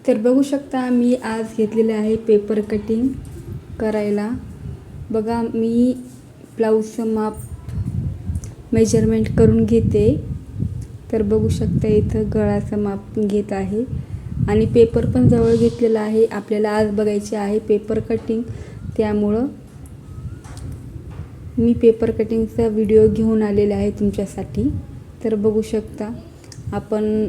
तर बघू शकता मी आज घेतलेले आहे पेपर कटिंग करायला। बघा मी ब्लाऊजचं माप मेजरमेंट करून घेते। तर बघू शकता इथं गळाचं माप घेत आहे आणि पेपर पण जवळ घेतलेला आहे। आपल्याला आज बघायचे आहे पेपर कटिंग, त्यामुळं मी पेपर कटिंगचा व्हिडिओ घेऊन आलेला आहे तुमच्यासाठी। तर बघू शकता आपण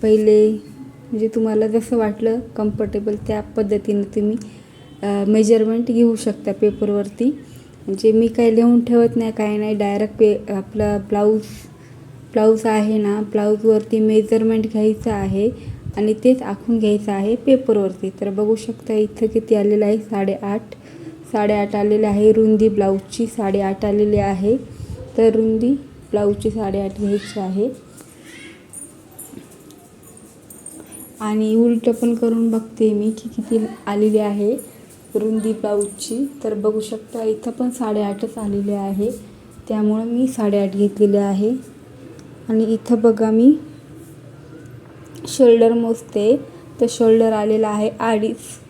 पहिले म्हणजे तुम्हाला जसं वाटलं कम्फर्टेबल त्या पद्धतीने तुम्ही मेजरमेंट घेऊ शकता पेपरवरती। म्हणजे मी काही लिहून ठेवत नाही, काही नाही, डायरेक्ट आपला ब्लाऊज आहे ना, ब्लाऊजवरती मेजरमेंट घ्यायचं आहे आणि तेच आखून घ्यायचं आहे पेपरवरती। तर बघू शकता इथं किती आलेलं आहे, 8.5 आलेले आहे। रुंदी ब्लाऊजची 8.5 आलेली आहे। तर रुंदी ब्लाऊजची 8.5 घ्यायची आहे आणि उलट पण करून बघते मी की किती आलेली आहे रुंदी ब्लाऊजची। तर बघू शकता इथं पण 8.5च आलेले आहे, त्यामुळे मी 8.5 घेतलेले आहे। आणि इथं बघा मी शोल्डर मोजते, तर शोल्डर आलेला आहे 2.5।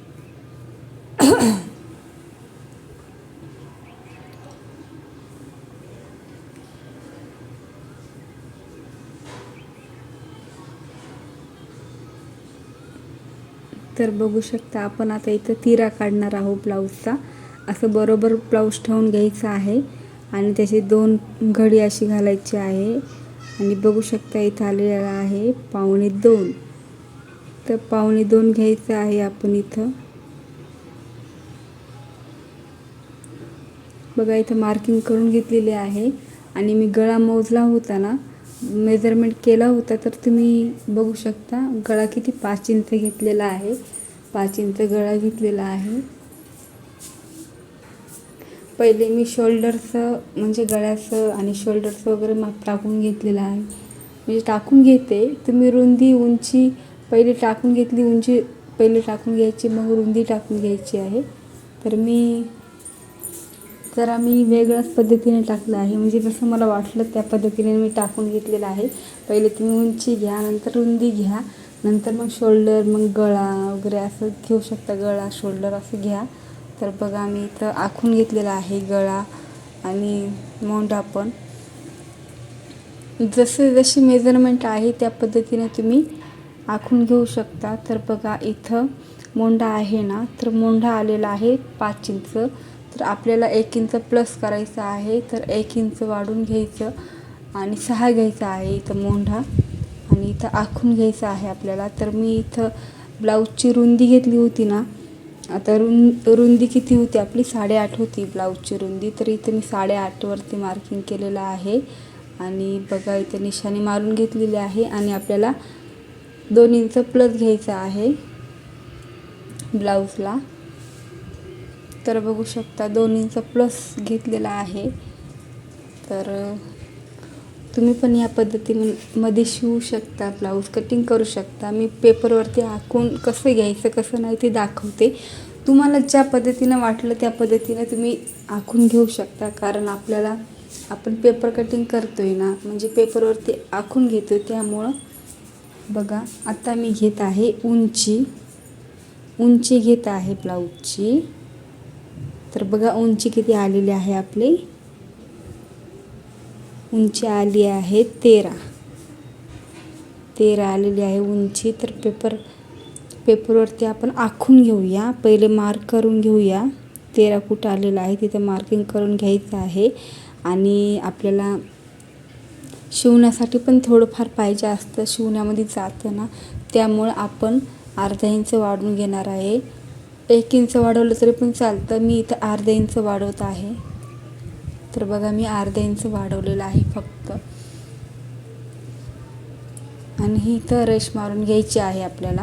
तर बघू शकता आपण आता इथं तिरा काढणार आहोत ब्लाऊजचा। असं बरोबर ब्लाऊज ठेवून घ्यायचं आहे आणि त्याची 2 घडी अशी घालायची आहे। आणि बघू शकता इथं आलेला आहे 1.25। तर 1.25 घ्यायचं आहे आपण इथं। बघा इथं मार्किंग करून घेतलेले आहे आणि मी गळा मोजला होता ना, मेजरमेंट केला होता, तर तुम्ही बघू शकता गळा किती 5 इंच घेतलेला आहे। 5 इंच गळा घेतलेला आहे। पहिले मी शोल्डरचं म्हणजे गळ्याचं आणि शोल्डरचं वगैरे माप टाकून घेतलेलं आहे, म्हणजे टाकून घेते। तुम्ही रुंदी उंची पहिले टाकून घेतली, उंची पहिले टाकून घ्यायची, मग रुंदी टाकून घ्यायची आहे। तर मी वेगळ्याच पद्धतीने टाकलं आहे, म्हणजे जसं मला वाटलं त्या पद्धतीने मी टाकून घेतलेलं आहे। पहिले तुम्ही उंची घ्या, नंतर रुंदी घ्या, नंतर मग शोल्डर, मग गळा वगैरे असं घेऊ शकता, गळा शोल्डर असं घ्या। तर बघा मी इथं आखून घेतलेला आहे गळा आणि मोंढा पण। जशी मेजरमेंट आहे त्या पद्धतीने तुम्ही आखून घेऊ शकता। तर बघा इथं मोंढा आहे ना, तर मोंढा आलेला आहे 5 इंच। तर आपल्याला 1 इंच प्लस करायचं आहे, तर 1 इंच वाढून घ्यायचं आणि 6 घ्यायचा आहे इथं मोंढा आणि इथं आखून घ्यायचं आहे आपल्याला। तर मी इथं ब्लाऊजची रुंदी घेतली होती ना, आता रुंदी किती होती आपली 8.5 होती ब्लाऊजची रुंदी। तर इथं मी 8.5 वरती मार्किंग केलेलं आहे आणि बघा इथं निशाणी मारून घेतलेली आहे आणि आपल्याला 2 इंच प्लस घ्यायचं आहे ब्लाऊजला। तर बघू शकता 2 इंच प्लस घेतलेला आहे। तर तुम्ही पण या पद्धतीमध्ये शिवू शकता, ब्लाऊज कटिंग करू शकता। मी पेपरवरती आखून कसं घ्यायचं कसं नाही ते दाखवते, तुम्हाला ज्या पद्धतीनं वाटलं त्या पद्धतीने तुम्ही आखून घेऊ शकता। कारण आपण पेपर कटिंग करतोय ना, म्हणजे पेपरवरती आखून घेतोय, त्यामुळं बघा आता मी घेत आहे उंची घेत आहे ब्लाऊजची। तर बघा उंची किती आलेली आहे आपली, उंची आली आहे 13 आलेली आहे उंची। तर पेपरवरती आपण आखून घेऊया, पहिले मार्क करून घेऊया 13 कुठं आलेलं आहे तिथं मार्किंग करून घ्यायचं आहे। आणि आपल्याला शिवण्यासाठी पण थोडंफार पाहिजे असतं, शिवण्यामध्ये जातं ना, त्यामुळं आपण अर्धा इंच वाढवून घेणार आहे। 1 इंच वाढवलं तरी पण चालतं, मी इथं अर्धा इंच वाढवत आहे। तर बघा मी अर्धा इंच वाढवलेलं आहे फक्त आणि ही इथं रेष मारून घ्यायची आहे आपल्याला।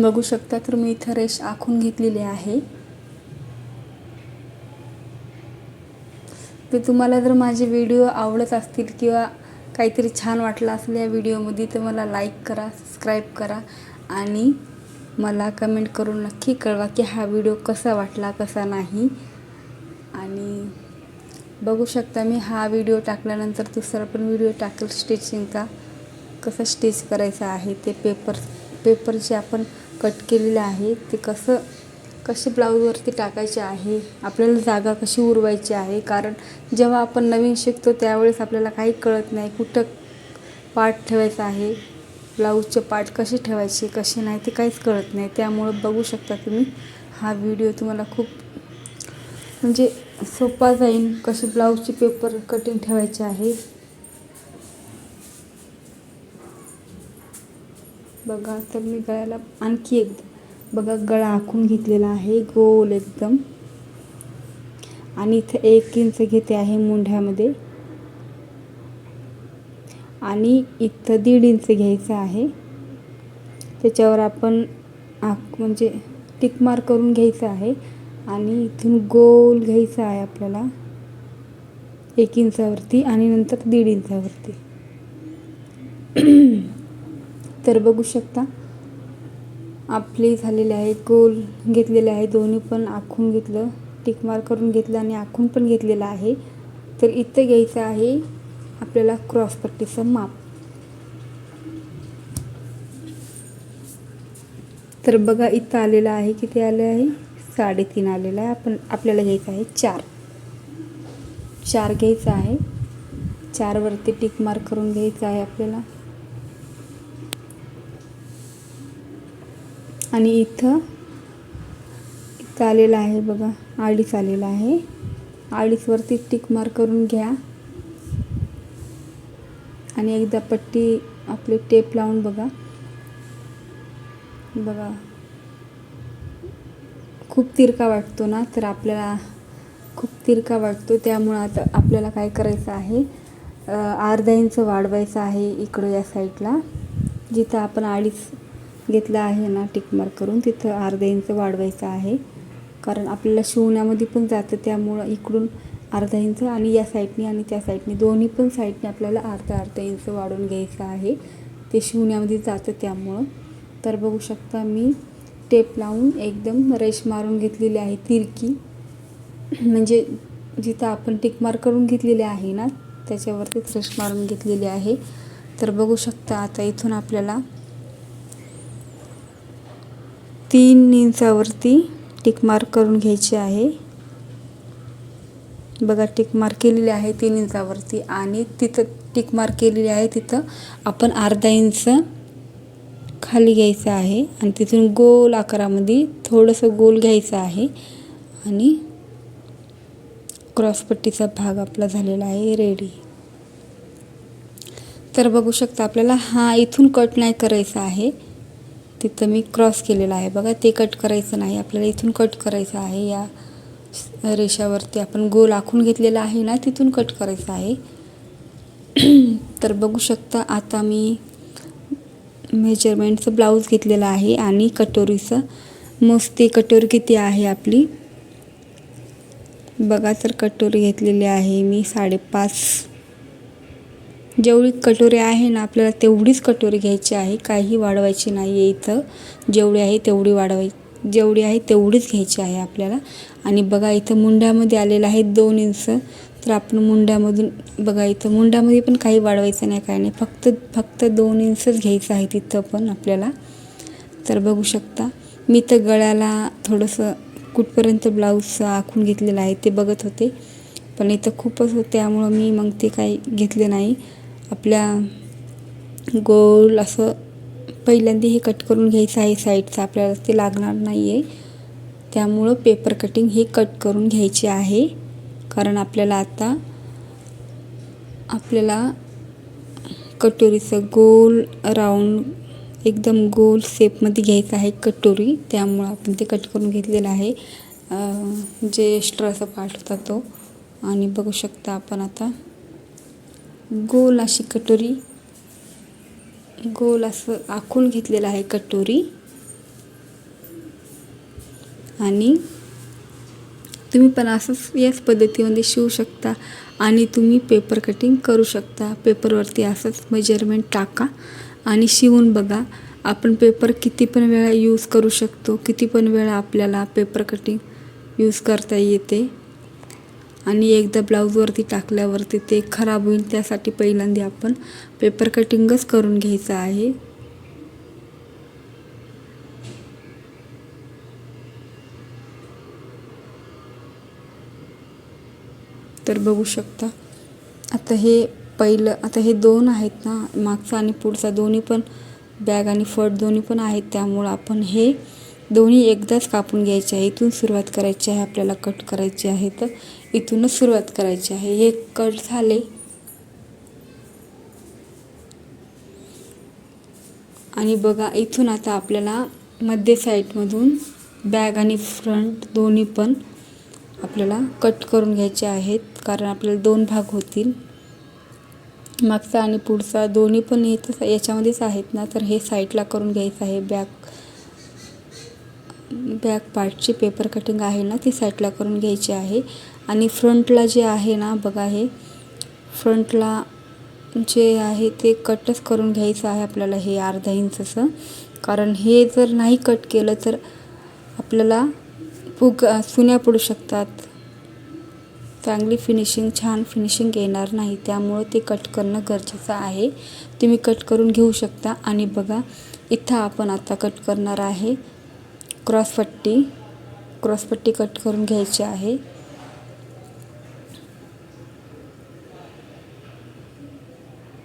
बघू शकता तर मी इथं रेष आखून घेतलेली आहे। तर तुम्हाला जर माझे व्हिडिओ आवडत असतील किंवा काहीतरी छान वाटलं असेल या व्हिडिओमध्ये तर मला लाईक करा, सबस्क्राईब करा आणि मला कमेंट करून नक्की कळवा की हा व्हिडिओ कसा वाटला कसा नाही. आणि बघू शकता मी हा व्हिडिओ टाकल्यानंतर दुसरा पण व्हिडिओ टाकेल स्टिचिंगचा, कसं स्टिच करायचं आहे ते. पेपर जे आपण कट केलेले आहे ते कसे ब्लाऊजवरती टाकायचे आहे, आपल्याला जागा कशी उरवायची आहे. कारण जेव्हा आपण नवीन शिकतो त्यावेळेस आपल्याला काही कळत नाही, कुठं पार्ट ठेवायचा आहे, ब्लाऊजचे पार्ट कसे ठेवायचे कसे नाही ते काहीच कळत नाही. त्यामुळं बघू शकता तुम्ही हा व्हिडिओ तुम्हाला खूप म्हणजे सोपा जाईल, कसे ब्लाऊजचे पेपर कटिंग ठेवायचे आहे. बघा तर मी गळ्याला आणखी एकदा बघा गळा आखून घेतलेला आहे गोल एकदम. आणि इथे 1 इंच घेते आहे मुंढ्यामध्ये आणि इथं 1.5 इंच घ्यायचं आहे. त्याच्यावर आपण म्हणजे टिक मार्क करून घ्यायचं आहे आणि इथून गोल घ्यायचं आहे आपल्याला 1 इंचावरती आणि नंतर 1.5 इंचावरती. तर बघू शकता आपले झालेले आहे, गोल घेतलेले आहे, दोन्ही पण आखून घेतलं, टिक मार्क करून घेतलं आणि आखून पण घेतलेलं आहे. तर इथं घ्यायचं आहे आपल्याला क्रॉस पट्टीचं माप. तर बघा इथं आलेलं आहे, किती आले आहे 3.5 आलेलं आहे. आपल्याला घ्यायचं आहे 4 घ्यायचं आहे. 4 वरती टिक मार्क करून घ्यायचं आहे आपल्याला. आणि इथं आलेलं आहे बघा 2.5 आलेलं आहे. 2.5 वरती टिक मार्क करून घ्या आणि एकदा पट्टी आपली टेप लावून बघा. खूप तिरका वाटतो ना, तर आपल्याला खूप तिरका वाटतो. त्यामुळं आता आपल्याला काय करायचं आहे, अर्धा इंच वाढवायचं आहे इकडं या साईडला. जिथं आपण 2.5 घेतला आहे ना टिक मार्क करून, तिथं अर्धा इंच वाढवायचं आहे. कारण आपल्याला शिवण्यामध्ये पण जातं, त्यामुळं इकडून अर्धा इंच आणि या साईडनी आणि त्या साईडनी दोन्ही पण साईडने आपल्याला अर्धा इंच वाढवून घ्यायचं आहे. ते शिवण्यामध्ये जातं त्यामुळं. तर बघू शकता मी टेप लावून एकदम रेष मारून घेतलेली आहे तिरकी, म्हणजे जिथं आपण टिक मार्क करून घेतलेली आहे ना त्याच्यावरतीच रेष मारून घेतलेली आहे. तर बघू शकता आता इथून आपल्याला 3 इंचावरती टिक मार्क करून घ्यायची आहे. बघा टिक मार्क केलेली आहे 3 इंचावरती आणि तिथं टिक मार्क केलेली आहे तिथं आपण अर्धा इंच खाली घ्यायचं आहे आणि तिथून गोल आकारामध्ये थोडंसं गोल घ्यायचं आहे आणि क्रॉसपट्टीचा भाग आपला झालेला आहे रेडी. तर बघू शकता आपल्याला हा इथून कट नाही करायचा आहे, तिथं मी क्रॉस केलेला आहे बघा, ते कट करायचं नाही, आपल्याला इथून कट करायचं आहे. या रेषावरती आपण गोल आखून घेतलेला आहे ना तिथून कट करायचं आहे. तर बघू शकता आता मी मेजरमेंटचं ब्लाऊज घेतलेलं आहे आणि कटोरीचं मोजते. कटोरी किती आहे आपली बघा, तर कटोरी घेतलेली आहे मी 5.5. जेवढी कटोरी आहे ना आपल्याला तेवढीच कटोरी घ्यायची आहे, काही वाढवायची नाही आहे. इथं जेवढी आहे तेवढीच घ्यायची आहे आपल्याला. आणि बघा इथं मुंड्यामध्ये आलेलं आहे 2 इंच, तर आपण मुंड्यामधून बघा इथं मुंड्यामध्ये पण काही वाढवायचं नाही, काही नाही, फक्त 2 इंचच घ्यायचं आहे तिथं पण आपल्याला. तर बघू शकता मी तर गळ्याला थोडंसं कुठपर्यंत ब्लाऊजचं आखून घेतलेलं आहे ते बघत होते, पण इथं खूपच होते त्यामुळं मी मग ते काही घेतले नाही. आपल्या गोल असं पहिल्यांदा हे कट करून घ्यायचं आहे साईडचं, आपल्याला ते लागणार नाही आहे. त्यामुळं पेपर कटिंग हे कट करून घ्यायचे आहे. कारण आपल्याला कटोरीचं गोल राऊंड एकदम गोल शेपमध्ये घ्यायचं आहे कटोरी, त्यामुळं आपण ते कट करून घेतलेलं आहे जे एक्स्ट्राचा पार्ट होता तो. आणि बघू शकता आपण आता गोल अशी कटोरी गोल असं आखून घेतलेलं आहे कटोरी. आणि तुम्ही पण असंच याच पद्धतीमध्ये शिवू शकता आणि तुम्ही पेपर कटिंग करू शकता. पेपरवरती असंच मेजरमेंट टाका आणि शिवून बघा. आपण पेपर किती पण वेळा यूज करू शकतो, किती पण वेळा आपल्याला पेपर कटिंग यूज करता येते. आणि एकदा ब्लाऊजवरती टाकल्यावरती ते खराब होईल, त्यासाठी पहिल्यांदा आपण पेपर कटिंगच करून घ्यायचं आहे. तर बघू शकता आता हे दोन आहेत ना, मागचा आणि पुढचा दोन्ही पण बॅग आणि फट दोन्ही पण आहेत. त्यामुळं आपण हे दोन्ही एकदाच कापून घ्यायचे आहे. इथून सुरुवात करायची आहे, आपल्याला कट करायचे आहे तर इथूनच सुरुवात करायची आहे. हे कट झाले आणि बघा इथून आता आपल्याला मध्य साईडमधून बॅग आणि फ्रंट दोन्ही पण आपल्याला कट करून घ्यायचे आहेत, कारण आपल्याला 2 भाग होतील. मागचा आणि पुढचा दोन्ही पण याच्यामध्येच आहेत ना, तर हे साईडला करून घ्यायचं आहे. बॅक पार्टची पेपर कटिंग आहे ना, ती साईडला करून घ्यायची आहे. आणि फ्रंटला जे आहे ना, बघा हे फ्रंटला जे आहे ते कटच करून घ्यायचं आहे आपल्याला, हे अर्धा इंचचं. कारण हे जर नाही कट केलं तर आपल्याला सुन्या पडू शकतात, चांगली छान फिनिशिंग येणार नाही. त्यामुळं ते कट करणं गरजेचं आहे. तुम्ही कट करून घेऊ शकता. आणि बघा इथं आपण आता कट करणार आहे क्रॉसपट्टी कट करून घ्यायची आहे.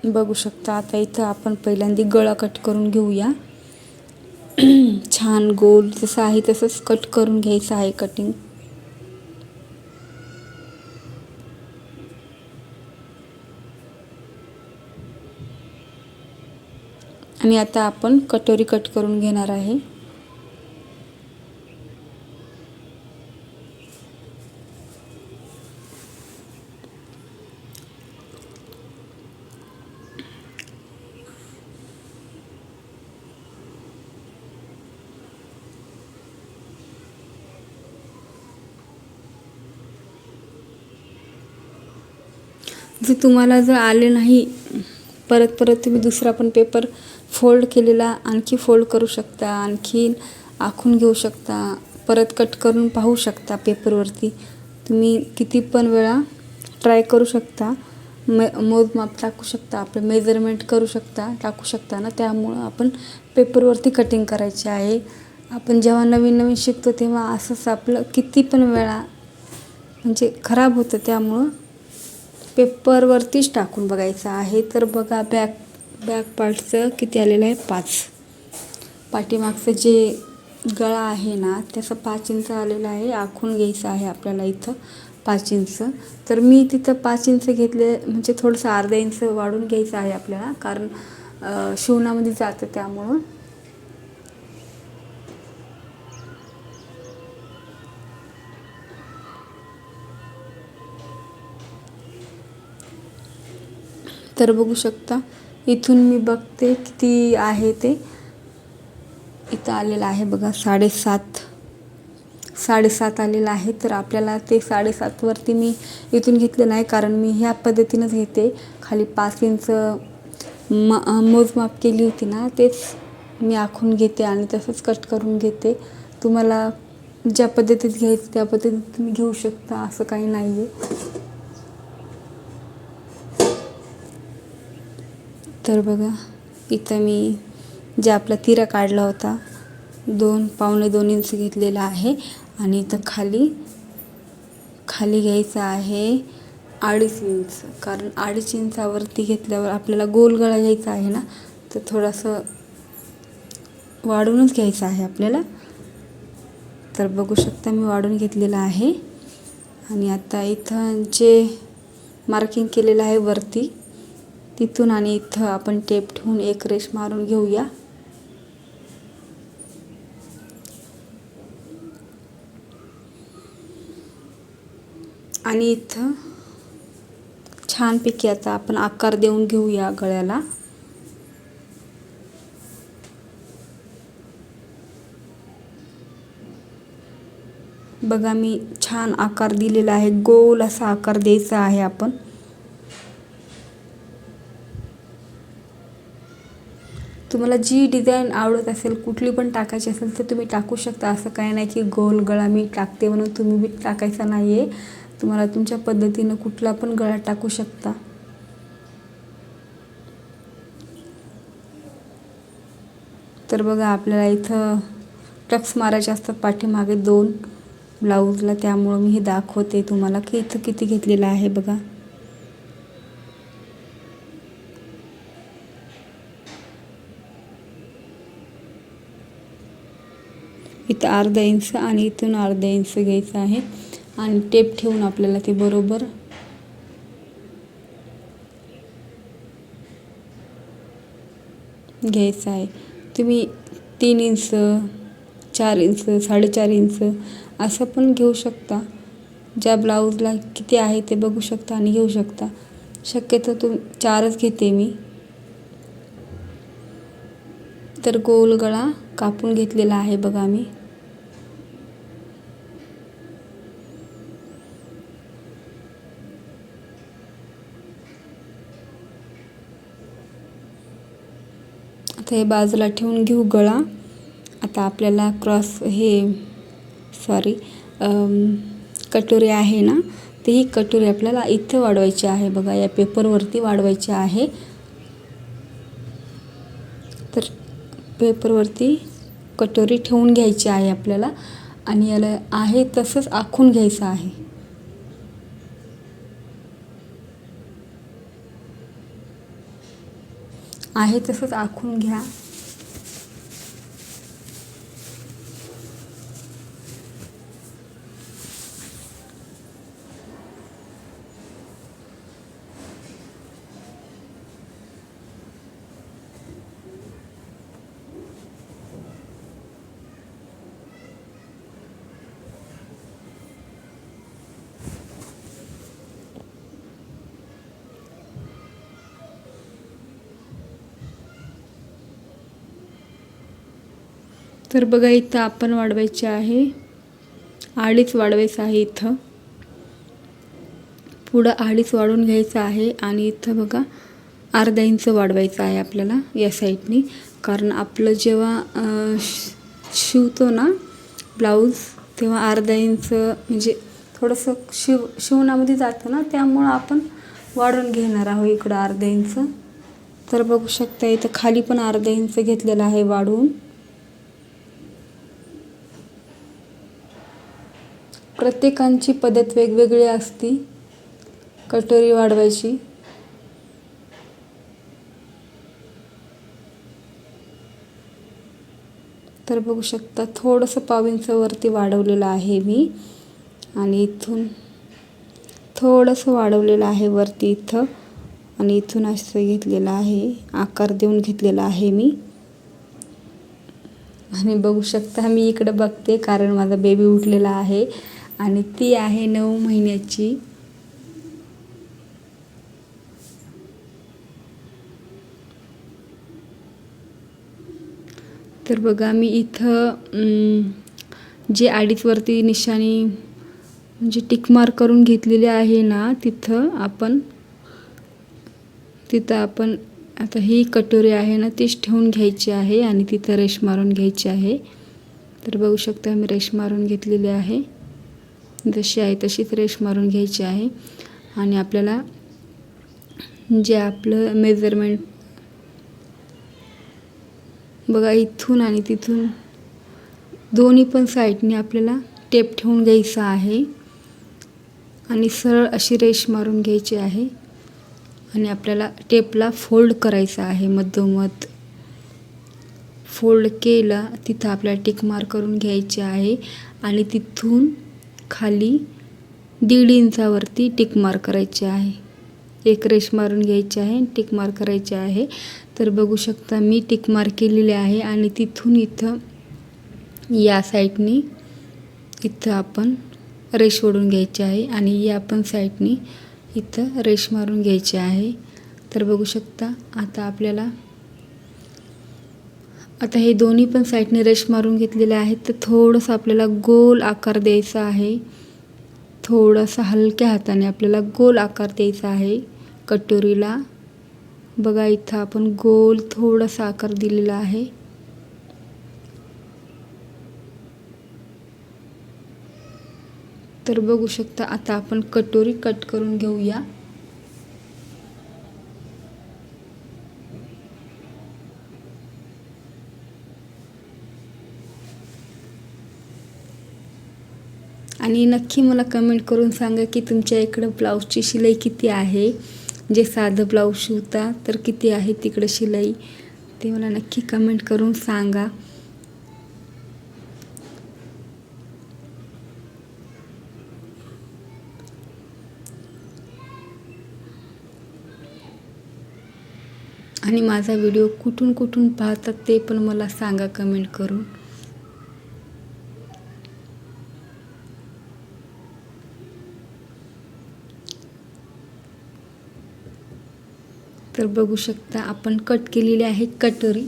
बघू शकता आता इथं आपण पहिल्यांदा गळा कट करून घेऊया. छान गोल जसं आहे तसंच कट करून घ्यायचं आहे कटिंग. आणि आता आपण कटोरी कट करून घेणार आहे. तुम्हाला जर आले नाही, परत तुम्ही दुसरा पण पेपर फोल्ड केलेला आणखी फोल्ड करू शकता, आणखी आखून घेऊ शकता, परत कट करून पाहू शकता. पेपरवरती तुम्ही किती पण वेळा ट्राय करू शकता, मोजमाप टाकू शकता, आपलं मेजरमेंट टाकू शकता ना. त्यामुळं आपण पेपरवरती कटिंग करायची आहे. आपण जेव्हा नवीन शिकतो तेव्हा असंच आपलं किती पण वेळा म्हणजे खराब होतं, त्यामुळं पेपरवरतीच टाकून बघायचं आहे. तर बघा बॅक पार्टचं किती आलेलं आहे, 5. पाठीमागचं जे गळा आहे ना त्याचं 5 इंच आलेलं आहे. आखून घ्यायचं आहे आपल्याला इथं 5 इंच. तर मी तिथं 5 इंच घेतले, म्हणजे थोडंसं अर्धा इंच वाढून घ्यायचं आहे आपल्याला, कारण शिवणामध्ये जातं त्यामुळं. तर बघू शकता इथून मी बघते किती आहे ते. इथं आलेलं आहे बघा 7.5 आलेलं आहे. तर आपल्याला ते 7.5 वरती मी इथून घेतलं नाही, कारण मी ह्या पद्धतीनंच घेते. खाली 5 इंच मोजमाप केली होती ना, तेच मी आखून घेते आणि तसंच कट करून घेते. तुम्हाला ज्या पद्धतीत घ्यायचं त्या पद्धतीत तुम्ही घेऊ शकता, असं काही नाही आहे. तर बघा इथं मी जे आपला तिरा काढला होता, पावणे 2 इंच घेतलेला आहे. आणि इथं खाली घ्यायचं आहे 2.5 इंच, कारण 2.5 इंचावरती घेतल्यावर आपल्याला गोल गळा घ्यायचा आहे ना, तर थोडंसं वाढूनच घ्यायचं आहे आपल्याला. तर बघू शकता मी वाढून घेतलेलं आहे. आणि आता इथं जे मार्किंग केलेलं आहे वरती, तिथून आणि इथं आपण टेप ठेवून एक रेष मारून घेऊया. आणि इथं छानपैकी आता आपण आकार देऊन घेऊया गळ्याला. बघा मी छान आकार दिलेला आहे, गोल असा आकार द्यायचा आहे आपण. तुम्हाला जी डिझाईन आवडत असेल, कुठली पण टाकायची असेल तर तुम्ही टाकू शकता. असं काही नाही की गोल गळा मी टाकते म्हणून तुम्ही बी टाकायचा नाही आहे. तुम्हाला तुमच्या पद्धतीनं कुठला पण गळा टाकू शकता. तर बघा आपल्याला इथं टक्स मारायचे असतात पाठीमागे 2 ब्लाऊजला, त्यामुळं मी हे दाखवते तुम्हाला की इथं किती घेतलेलं आहे. बघा इथं अर्धा इंच आणि इथून अर्धा इंच घ्यायचं आहे आणि टेप ठेवून आपल्याला ते बरोबर घ्यायचं आहे. तुम्ही 3 इंच, 4 इंच, 4.5 इंच असं पण घेऊ शकता. ज्या ब्लाऊजला किती आहे ते बघू शकता आणि घेऊ शकता. शक्यतो 4च घेते मी. तर गोल गळा कापून घेतलेला आहे बघा मी. आता हे बाजूला ठेवून घेऊ गळा. आता आपल्याला कटोरी आहे ना, तर ही कटोरी आपल्याला इथं वाढवायची आहे. बघा या पेपरवरती वाढवायची आहे. तर पेपरवरती कटोरी ठेवून घ्यायची आहे आपल्याला आणि याला आहे तसंच आखून घ्यायचं आहे. आहे तसंच आखून घ्या. तर बघा इथं आपण वाढवायचे आहे, आडीच वाढवायचं आहे. इथं पुढं आडीच वाढून घ्यायचं आहे आणि इथं बघा अर्धा इंच वाढवायचं आहे आपल्याला या साईडनी. कारण आपलं जेव्हा शिवतो ना ब्लाऊज तेव्हा अर्धा इंच म्हणजे थोडंसं शिवणामध्ये जातं ना, त्यामुळं आपण वाढवून घेणार आहोत इकडं अर्धा इंच. तर बघू शकता इथं खाली पण अर्धा इंच घेतलेला आहे वाढवून. प्रत्येकांची पद्धत वेगवेगळी असते कटोरी वाढवायची. तर बघू शकता थोडंसं पाव इंच वरती वाढवलेलं आहे मी आणि इथून थोडंसं वाढवलेलं आहे वरती इथं आणि इथून असं घेतलेलं आहे, आकार देऊन घेतलेला आहे मी. आणि बघू शकता मी इकडं बघते कारण माझा बेबी उठलेला आहे आणि ती आहे 9 महिन्याची. तर बघा मी इथं जे अडीच वरती निशाणी म्हणजे टिक मार्क करून घेतलेली आहे ना, तिथं आपण आता ही कटोरी आहे ना तीच ठेवून घ्यायची आहे आणि तिथं रेष मारून घ्यायची आहे. तर बघू शकता मी रेष मारून घेतलेली आहे, जशी आहे तशीच रेष मारून घ्यायची आहे. आणि आपल्याला जे आपलं मेजरमेंट बघा इथून आणि तिथून दोन्ही पण साईडने आपल्याला टेप ठेवून घ्यायचा आहे आणि सरळ अशी रेष मारून घ्यायची आहे आणि आपल्याला टेपला फोल्ड करायचा आहे. मधोमध फोल्ड केला तिथं आपल्याला टिक मार्क करून घ्यायचे आहे आणि तिथून खाली 1.5 इंचावरती टिक मार्क करायचे आहे. एक रेष मारून घ्यायची आहे, टिक मार्क करायचे आहे. तर बघू शकता मी टिक मार्क केलेले आहे आणि तिथून इथं या साईडनी इथं आपण रेष ओढून घ्यायची आहे आणि या पण साईडनी इथं रेष मारून घ्यायची आहे. तर बघू शकता आता आपल्याला आता हे दोन्ही पण साईडने रेश मारून घेतलेले आहेत. तर थोडंसं आपल्याला गोल आकार द्यायचा आहे. थोडासा हलक्या हाताने आपल्याला गोल आकार द्यायचा आहे कटोरीला. बघा इथं आपण गोल थोडासा आकार दिलेला आहे. तर बघू शकता. आता आपण कटोरी कट करून घेऊया. आणि नक्की मला कमेंट करून सांगा की तुमच्या इकडं ब्लाऊजची शिलाई किती आहे. जे साधं ब्लाऊज शिवता तर किती आहे तिकडं शिलाई, ते मला नक्की कमेंट करून सांगा. आणि माझा व्हिडिओ कुठून कुठून पाहतात ते पण मला सांगा कमेंट करून. तर बघू शकता आपण कट केलेली आहे कटोरी.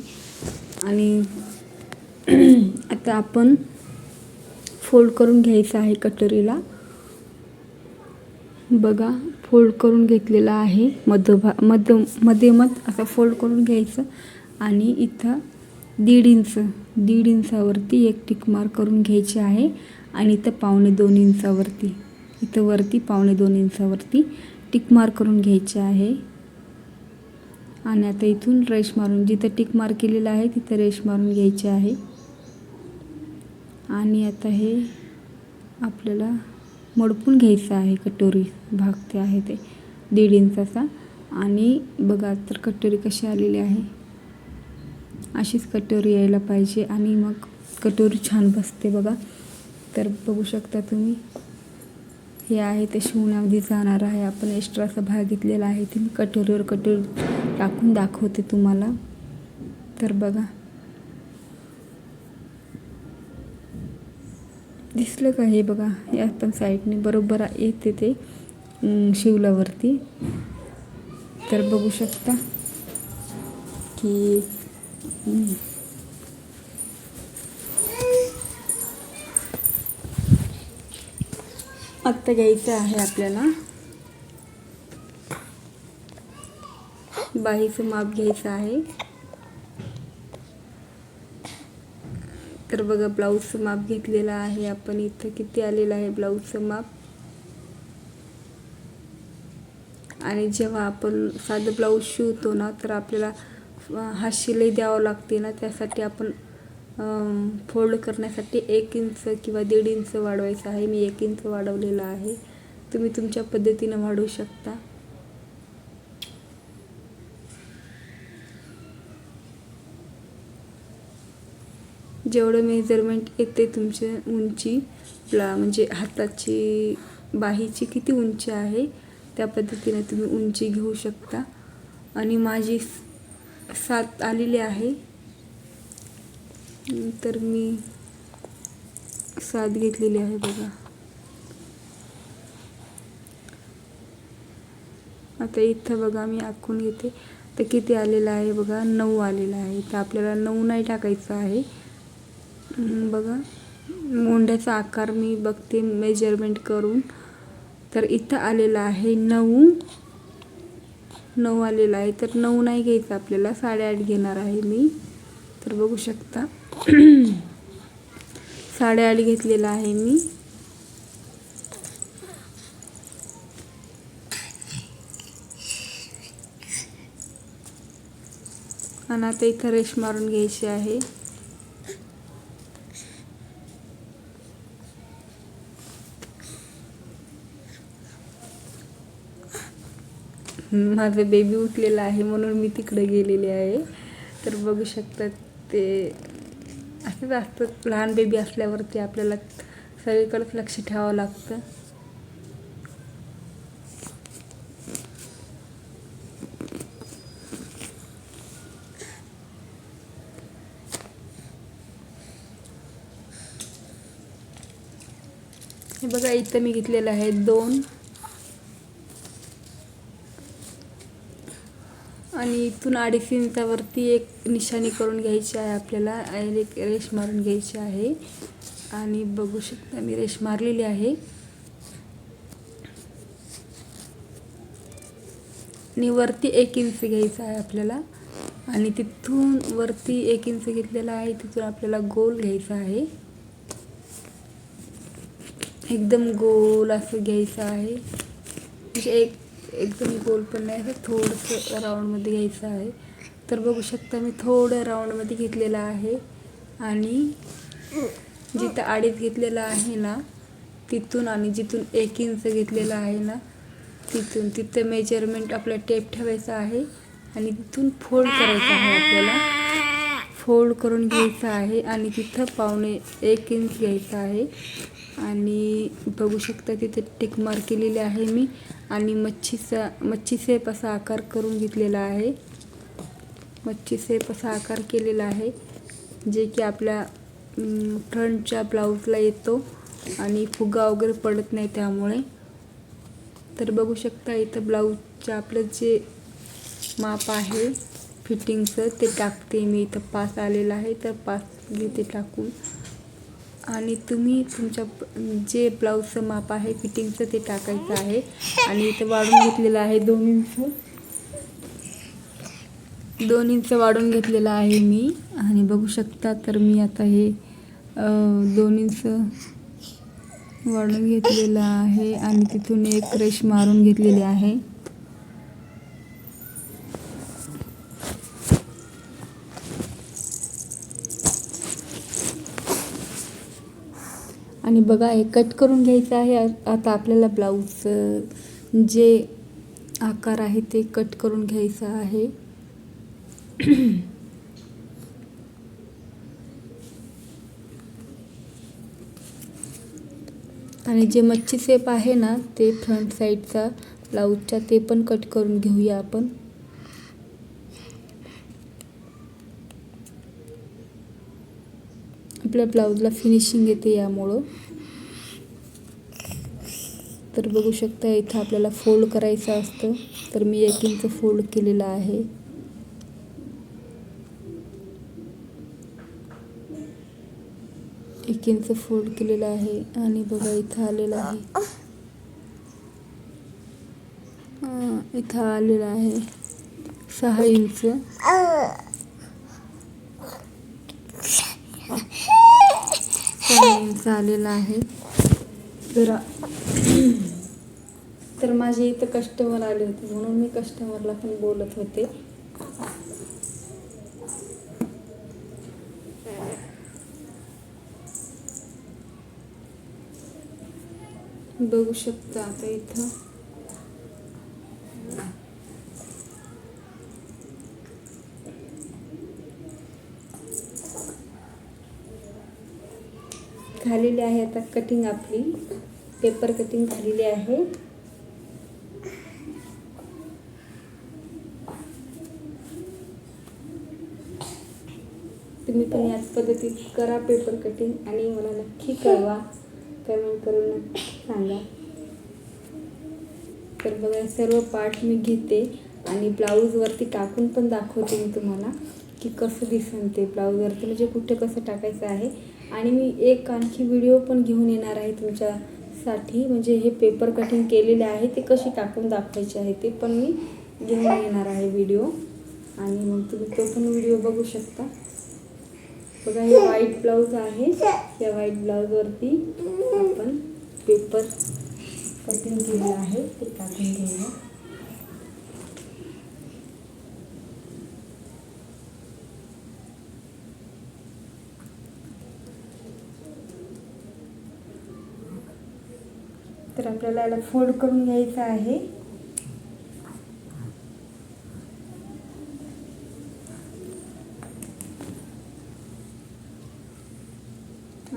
आणि आता आपण फोल्ड करून घ्यायचं आहे कटोरीला. बघा फोल्ड करून घेतलेला आहे. मध्यमत असं फोल्ड करून घ्यायचं. आणि इथं 1.5 इंचावरती एक टिक मार्क करून घ्यायची आहे. आणि इथं 2.25 इंचावरती, इथं वरती 2.25 इंचावरती टिक मार्क करून घ्यायचे आहे. आणि आता इथून रेश मारून, जिथं टिक मार्क केलेलं आहे तिथं रेश मारून घ्यायचे आहे. आणि आता हे आपल्याला मडपून घ्यायचं आहे. कटोरी भाग ते आहे ते 1.5 इंचाचा. आणि बघा तर कटोरी कशी आलेली आहे. अशीच कटोरी यायला पाहिजे आणि मग कटोरी छान बसते बघा. तर बघू शकता तुम्ही. हे आहे ते शिवण्यामध्ये जाणार आहे. आपण एक्स्ट्राचा भाग घेतलेला आहे ते कटोरीवर कटोरी टाकून दाखवते तुम्हाला. तर बघा दिसलं का. हे बघा या पण साईडने बरोबर येते ते शिवल्यावरती. तर बघू शकता की आत्ता घ्यायचं आहे आपल्याला बाहीचं माप घ्यायचं आहे. तर बघा ब्लाऊजचं माप घेतलेलं आहे आपण. इथं किती आलेलं आहे ब्लाऊजचं माप. आणि जेव्हा आपण साधं ब्लाऊज शिवतो ना तर आपल्याला हा शिलाई द्यावं लागते ना. त्यासाठी आपण फोल्ड करण्यासाठी 1 इंच किंवा 1.5 इंच वाढवायचं आहे. मी 1 इंच वाढवलेलं आहे. तुम्ही तुमच्या पद्धतीनं वाढवू शकता. जेवढं मेजरमेंट येते तुमची उंची म्हणजे हाताची बाहीची किती उंची आहे त्या पद्धतीने तुम्ही उंची घेऊ शकता. आणि माझी 7 आलेली आहे तर मी 7 घेतलेली आहे बघा. आता इथं बघा मी आखून घेते तर किती आलेलं आहे बघा. 9 आलेलं आहे. तर आपल्याला 9 नाही टाकायचं आहे. बघा मोंड्याचा आकार मी बघते मेजरमेंट करून. तर इथं आलेला आहे 9 आलेला आहे. तर 9 नाही घ्यायचं आपल्याला, 8.5 घेणार आहे मी. तर बघू शकता 8.5 घेतलेला आहे मी. आणि आता इथं रेश मारून घ्यायची आहे. माझं बेबी उठलेलं आहे म्हणून मी तिकडे गेलेली आहे. तर बघू शकता ते असंच असतं. लहान बेबी असल्यावरती आपल्याला सगळीकडेच लक्ष ठेवावं लागतं. हे बघा इथं मी घेतलेलं आहे 2 आणि इथून 2.5 इंचावरती एक निशाणी करून घ्यायची आहे आपल्याला आणि एक रेष मारून घ्यायची आहे. आणि बघू शकता मी रेष मारलेली आहे. आणि वरती 1 इंच घ्यायचं आहे आपल्याला आणि तिथून वरती 1 इंच घेतलेला आहे. तिथून आपल्याला गोल घ्यायचा आहे, एकदम गोल असं घ्यायचं आहे. म्हणजे एकदम गोल पण नाही, असं थोडंसं राऊंडमध्ये घ्यायचं आहे. तर बघू शकता मी थोडं राऊंडमध्ये घेतलेलं आहे आणि जिथं 2.5 घेतलेला आहे ना तिथून आणि जिथून 1 इंच घेतलेला आहे ना तिथं मेजरमेंट आपला टेप ठेवायचा आहे आणि तिथून फोल्ड करायचं आहे. आपल्याला फोल्ड करून घ्यायचं आहे आणि तिथं 1.25 इंच घ्यायचं आहे. आणि बघू शकता तिथे टिक मार्क केलेले आहे मी आणि मच्छी शेप असा आकार करून घेतलेला आहे. मच्छी शेप असा आकार केलेला आहे जे की आपल्या फ्रंटच्या ब्लाऊजला येतो आणि फुगा वगैरे पडत नाही त्यामुळे. तर बघू शकता इथं ब्लाऊजचं आपलं जे माप आहे फिटिंगचं ते टाकते मी. इथं 5 आलेलं आहे तर 5 घेते टाकून. आणि तुम्ही तुमच्या जे ब्लाऊजचं माप आहे फिटिंगचं ते टाकायचं आहे. आणि इथं वाढून घेतलेलं आहे 2 इंच वाढून घेतलेलं आहे मी. आणि बघू शकता तर मी आता हे 2 इंच वाढून घेतलेलं आहे आणि तिथून एक रेष मारून घेतलेली आहे. आणि बघा हे कट करून घ्यायचं आहे. आता आपल्याला ब्लाऊजचं जे आकार आहे ते कट करून घ्यायचं आहे. आणि जे मच्छी शेप आहे ना ते फ्रंट साईडचा ब्लाऊजचा ते पण कट करून घेऊया आपण. आपल्या ब्लाऊजला फिनिशिंग येते यामुळं. तर बघू शकता इथं आपल्याला फोल्ड करायचं असतं तर मी 1 इंच फोल्ड केलेला आहे. एक इंच फोल्ड केलेला आहे आणि बघा इथं आलेला आहे. इथं आलेला आहे 6 इंच. 6 इंच आलेला आहे. तर माझे इथं कस्टमर आले होते म्हणून मी कस्टमरला पण बोलत होते. बघू शकता आता इथं झालेली आहे. आता कटिंग आपली पेपर कटिंग झालेली आहे. तुम्ही पण याच पद्धतीत करा पेपर कटिंग आणि मला नक्की कळवा, कमेंट करून नक्की सांगा. तर बघा सर्व पार्ट मी घेते आणि ब्लाऊजवरती टाकून पण दाखवते मी तुम्हाला की कसं दिसेल ते ब्लाऊजवरती, म्हणजे कुठे कसं टाकायचं आहे. आणि मी एक आणखी व्हिडिओ पण घेऊन येणार आहे तुमच्यासाठी, म्हणजे हे पेपर कटिंग केलेले आहे ते कशी टाकून दाखवायचे आहे ते पण मी घेऊन येणार आहे व्हिडिओ. आणि मग तुम्ही तो पण व्हिडिओ बघू शकता. बघा हे व्हाईट ब्लाऊज आहे. या व्हाईट ब्लाऊजवरती आपण पेपर कटिंग केलेलं आहे ते टाकून घेऊया. तर आपल्याला याला फोल्ड करून घ्यायचं आहे.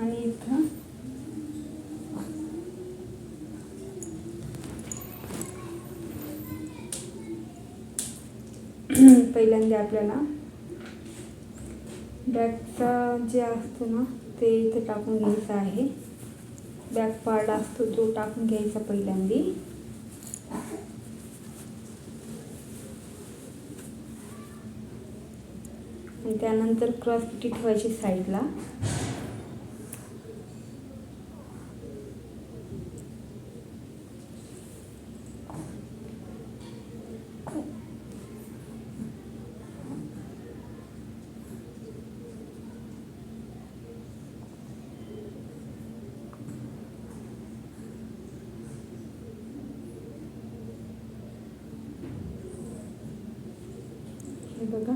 आणि इथं पहिल्यांदा आपल्याला बॅकचा जे असतो ना ते इथे टाकून घ्यायचं आहे. बॅक पार्ट असतो तो टाकून घ्यायचा पहिल्यांदा. आणि त्यानंतर क्रॉस पट्टी ठेवायची साईडला. हे बघा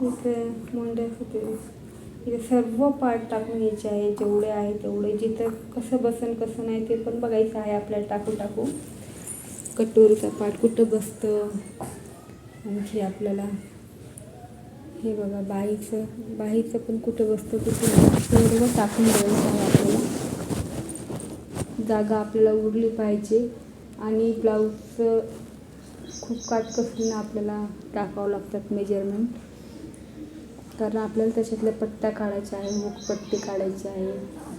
इथे मोंड्यासाठी इथे सर्व पार्ट टाकून घ्यायचे आहे, जेवढे आहे तेवढे. जिथं कसं बसन कसं नाही ते पण बघायचं आहे आपल्याला. टाकू कटोरीचा पार्ट कुठं बसतं. आणखी आपल्याला हे बघा बाहीचं पण कुठं बसतं कुठं सर्व टाकून द्यायचं आहे आपल्याला. जागा आपल्याला उरली पाहिजे. आणि ब्लाऊजचं खूप काटकसरीनं आपल्याला टाकावं लागतात मेजरमेंट, कारण आपल्याला त्याच्यातल्या पट्ट्या काढायच्या आहे, हुकपट्टी काढायची आहे,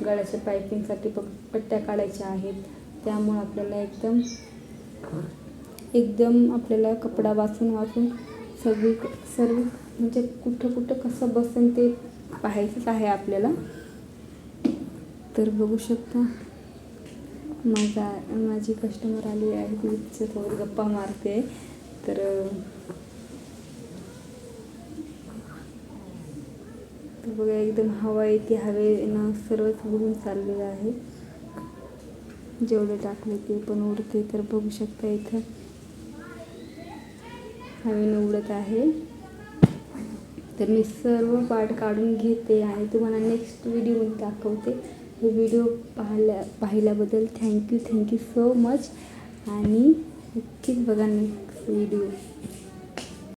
गळ्याच्या पायपिंगसाठी पट्ट्या काढायच्या आहेत. त्यामुळे आपल्याला एकदम आपल्याला कपडा वाचून सर्व म्हणजे कुठं कसं बसन ते पाहायचंच आहे आपल्याला. तर बघू शकता माझी कस्टमर आली आहे, ती तिच्यासोबत गप्पा मारते. तर बघा एकदम हवा येते, हवेनं सर्वच उडून चाललेलं आहे. जेवढे टाकले ते पण उडते. तर बघू शकता इथं हवेनं उडत आहे. तर मी सर्व पार्ट काढून घेते आणि तुम्हाला नेक्स्ट व्हिडिओ दाखवते. हे व्हिडिओ पाहिल्याबद्दल थँक्यू सो मच. आणि नक्कीच बघा नेक्स्ट व्हिडिओ.